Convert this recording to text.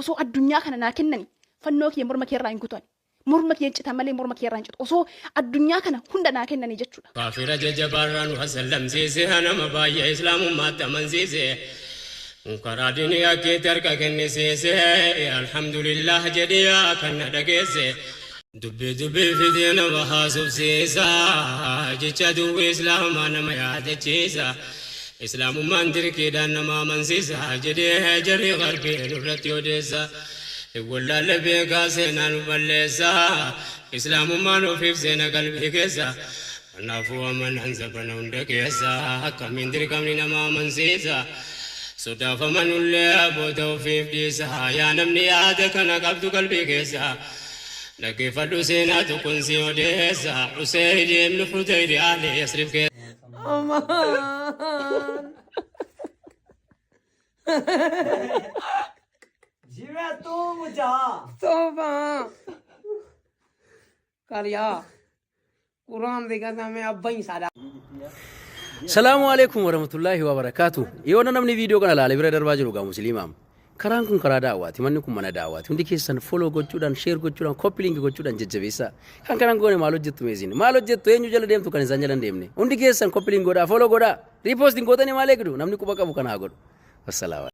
osoo addunyaa kana naa kennani fannoo kiyya morma kee irraa hin kutan morma kiyya cita malee morma kee irraa hin citu osoo addunyaa kana hunda naa kennani jechuudha. Kaafira jajjabaarraan wasallamsiise nama baay'ee islaamummaatti amansiise karaa diniyaa keetti harka kennisiise alhamdulillah jedhiyaa kan na dhageesse dubbii fidee nama haasofsiisa jecha duwwee islaamaa nama yaadachiisa. Islaamummaan dirqiidhaan nama amansiisa jedhee jarri qalbii nurratti odeessa wallaalle beekaa seenaan balleessa islaamummaan ofiif seena qalbii keessa kanaafuu amanaan sabana hunda keessa akkamiin dirqamni nama amansiisa sodaafamanullee booda ofiif dhiisa yaa namni yaada kana qabdu qalbii keessa dhaggeeffadhu seenaa tokkoon si odeessa Usayd ibn Hudayr Ali Yasrib keessa. Aman. Jiwa tu muja. Toba. Kaliya. Quran देखा था मैं अब वहीं सारा. Assalamu alaikum warahmatullahi wabarakatuh. Yoona namni video kana laale bira darbaa jiru gaa musliimaam. Karaan kun karaa daawwaati, manni kun mana daawwaati. Hundi keessan follow gochuudhaan, share gochuudhaan, copy link gochuudhaan jajjabeessaa. Kan kanaan goone maal hojjettu meesin? Maal hojjettu eenyu jala deemtu kan isaan jala deemne? Hundi keessan copy link godhaa, follow godhaa, repost gootanii maal eegdu? Namni quba qabu kana haa godhu. Wassalaam.